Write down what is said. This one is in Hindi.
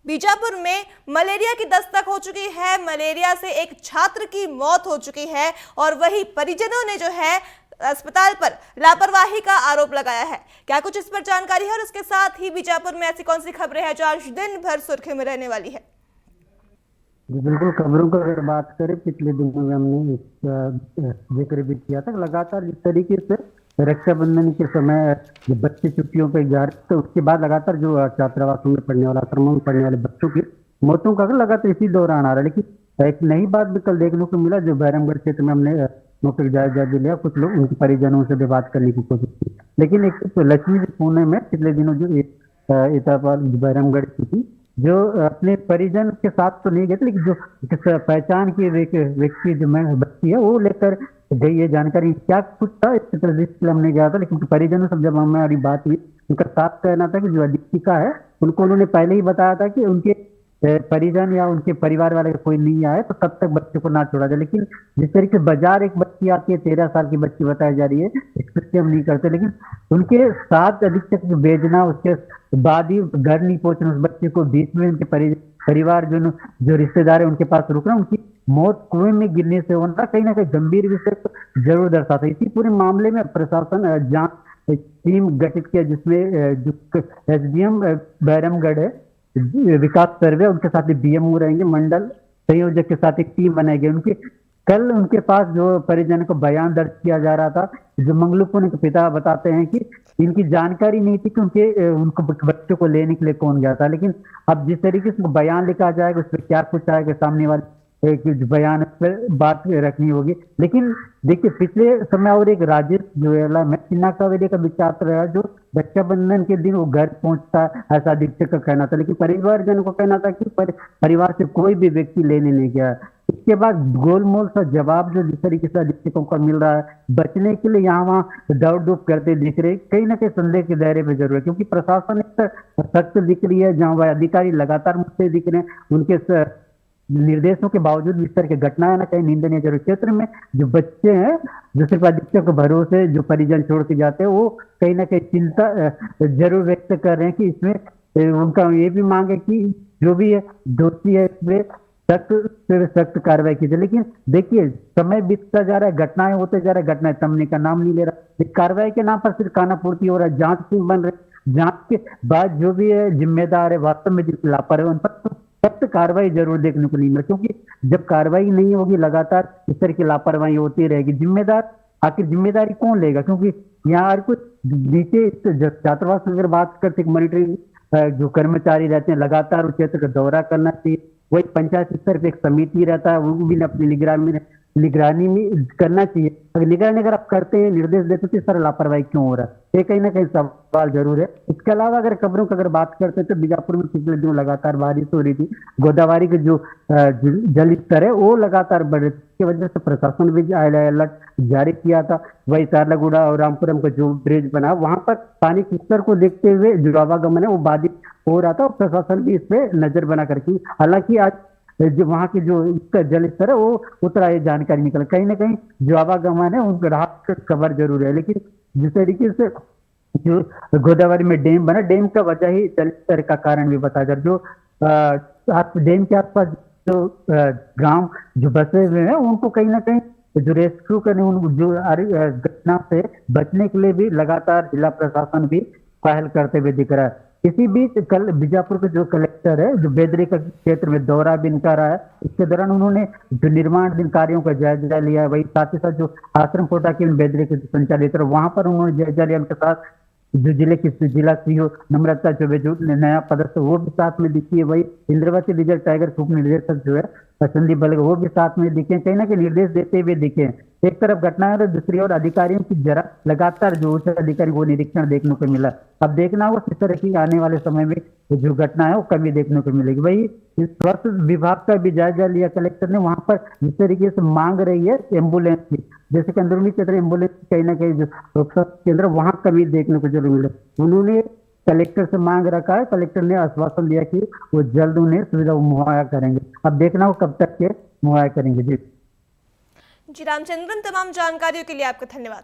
बीजापुर में मलेरिया की दस्तक हो चुकी है। मलेरिया से एक छात्र की मौत हो चुकी है और वही परिजनों ने जो है अस्पताल पर लापरवाही का आरोप लगाया है। क्या कुछ इस पर जानकारी है और उसके साथ ही बीजापुर में ऐसी कौन सी खबरें हैं जो आज दिन भर सुर्खियों में रहने वाली है? जी बिल्कुल, खबरों का अगर बात करें, पिछले दिनों में हमने इसका जिक्र भी किया था। लगातार जिस तरीके से रक्षाबंधन के समय जब बच्चे छुट्टियों पर जा रहे, तो उसके बाद लगातार जो छात्रावासों में पढ़ने वाला, आश्रमों में पढ़ने वाले बच्चों की मौतों का लगातार इसी दौरान आ रहा है। लेकिन एक नई बात भी कल देखने को मिला, जो बैरमगढ़ क्षेत्र में हमने मौके का जायजा भी लिया, कुछ लोग उनके परिजनों से भी बात करने की कोशिश की। लेकिन एक तो लक्ष्मी पुणे में पिछले दिनों जो इतापाल बैरमगढ़ की थी, जो अपने परिजन के साथ तो नहीं गए थे, लेकिन जो पहचान की व्यक्ति जो मैं बच्ची है वो लेकर गई है। जानकारी क्या कुछ था इसके तरह हमने गया था, लेकिन परिजनों से जब हमारी बात हुई, उनका साफ कहना था कि जो अधीक्षिका है उनको उन्होंने पहले ही बताया था कि उनके परिजन या उनके परिवार वाले कोई नहीं आए तो तब तक बच्चे को ना छोड़ा जाए। लेकिन जिस तरीके से बाजार एक बच्ची आती है, 13 साल की बच्ची बताई जा रही है, एक्सपेक्ट हम नहीं करते, लेकिन उनके साथ अधीक्षक भेजना, उसके बाद ही घर नहीं पहुंचना उस बच्चे को, बीच में उनके परिवार जो रिश्तेदार है उनके पास रुकना, उनकी मौत कुएं में गिरने से होना कहीं ना कहीं गंभीर विषय को जरूर दर्शाता है। इसी पूरे मामले में प्रशासन जांच टीम गठित किया, जिसमें जो एसडीएम बैरमगढ़ है, विकास सर्वे, उनके साथ बीएमओ रहेंगे, मंडल संयोजक के साथ एक टीम बनाई गई। कल उनके पास जो परिजन को बयान दर्ज किया जा रहा था, जो मंगलूपुर के पिता बताते हैं कि इनकी जानकारी नहीं थी कि उनको बच्चों को लेने के लिए कौन गया था। लेकिन अब जिस तरीके से बयान लिखा जाएगा, उस पर क्या कुछ आएगा, सामने वाले बयान पर बात रखनी होगी। लेकिन देखिए, पिछले समय और एक राजेश जो है चिन्ना कावेरी का भी छात्र रहा, जो रक्षाबंधन के दिन वो घर पहुंचता, ऐसा अधीक्षक का कहना था, लेकिन परिवारजनों को कहना था कि परिवार से कोई भी व्यक्ति लेने नहीं गया। इसके बाद गोलमोल सा जवाब जो जिस तरीके से अधीक्षकों का मिल रहा है, बचने के लिए यहाँ वहाँ दौड़ धूप करते दिख रहे, कहीं ना कहीं संदेह के दायरे में जरूर है, क्योंकि प्रशासन सख्त दिख रही है, जहाँ वह अधिकारी लगातार मुझसे दिख रहे हैं, उनके निर्देशों के बावजूद भी इस तरह की घटनाएं ना कहीं निंदनीय जरूर। क्षेत्र में जो बच्चे हैं, जो सिर्फ अधीक्षक के भरोसे जो परिजन छोड़ के जाते हैं, वो कहीं ना कहीं चिंता जरूर व्यक्त कर रहे हैं कि इसमें उनका ये भी मांग है कि जो भी है दोषी है इसमें सख्त से सख्त कार्रवाई की जाए। लेकिन देखिए, समय बीतता जा रहा है, घटनाएं होते जा रहा है, घटनाएं थमने का नाम नहीं ले रहा। कार्रवाई के नाम पर सिर्फ खानापूर्ति हो रहा है, जांच टीम बन रही, जांच के बाद जो भी है जिम्मेदार है, वास्तव में जिस लापरवाही उन पर सख्त कार्रवाई जरूर देखने को नहीं मिला, क्योंकि जब कार्रवाई नहीं होगी, लगातार इस तरह की लापरवाही होती रहेगी, आखिर जिम्मेदारी कौन लेगा? क्योंकि यहाँ हर कुछ नीचे छात्रावास में अगर बात करते, मॉनिटरिंग जो कर्मचारी रहते हैं, लगातार उस क्षेत्र का दौरा करना चाहिए। वही पंचायत स्तर पे एक समिति रहता है, वो भी अपनी निगरानी में करना चाहिए। अगर निगरानी अगर आप करते हैं, निर्देश देते तो इस तरह लापरवाही क्यों हो रहा है, ये कहीं ना कहीं सवाल जरूर है। इसके अलावा अगर खबरों की अगर बात करते हैं, तो बीजापुर में पिछले दिनों लगातार बारिश हो रही थी, गोदावरी के जो जल स्तर है वो लगातार बढ़ रही थी, इसकी वजह से प्रशासन भी अलर्ट जारी किया था। वही सारलागुड़ा और रामपुरम का जो ब्रिज बना, वहां पर पानी के स्तर को देखते हुए जो आवागमन है वो बाधित हो रहा था, और प्रशासन भी इस पे नजर बना करके, हालांकि आज जो वहां की जो इसका जल स्तर है वो उतरा, ये जानकारी निकल, कहीं ना कहीं जो आवागमन है उनको राहत खबर जरूर है। लेकिन जिस तरीके से जो गोदावरी में डैम बना, डैम का वजह ही जल स्तर का कारण भी बताया जा रहा। जो डैम के आसपास जो गांव जो बसे हुए हैं, उनको कहीं ना कहीं जो रेस्क्यू करने, उन जो घटना से बचने के लिए भी लगातार जिला प्रशासन भी पहल करते हुए दिख रहा है। इसी बीच कल बीजापुर के जो कलेक्टर है, जो बेदरे का क्षेत्र में दौरा भी इनका रहा है, इसके दौरान उन्होंने जो निर्माण कार्यों का जायजा लिया है, वही साथ ही साथ जो आश्रम कोटा के बेदरे के संचालित है, वहां पर उन्होंने जायजा लिया। उनके साथ जो जिला सीओ नम्रता चौबे जो नया पदस्थ, वो भी साथ में दिखी है। वही इंद्रवती रिजर्व टाइगर उप निदेशक जो है संदीप बलग, वो भी साथ में दिखे, कहीं ना कहीं निर्देश देते हुए दिखे। एक तरफ घटना है, दूसरी ओर अधिकारियों की जरा लगातार जो उच्च अधिकारी वो निरीक्षण देखने को मिला। अब देखना होगा किस तरह की आने वाले समय में जो घटना है वो कमी देखने को मिलेगी। वही इस वर्ष विभाग का भी जायजा लिया कलेक्टर ने, वहां पर जिस तरीके से मांग रही है एम्बुलेंस की, जैसे कि अंदरूनी क्षेत्र एम्बुलेंस कहीं ना कहीं जो केंद्र, वहां कमी देखने को जरूर मिले। उन्होंने कलेक्टर से मांग रखा है, कलेक्टर ने आश्वासन दिया कि वो जल्द उन्हें सुविधा मुहैया करेंगे। अब देखना हो कब तक के मुहैया करेंगे। जी रामचंद्रन, तमाम जानकारियों के लिए आपका धन्यवाद।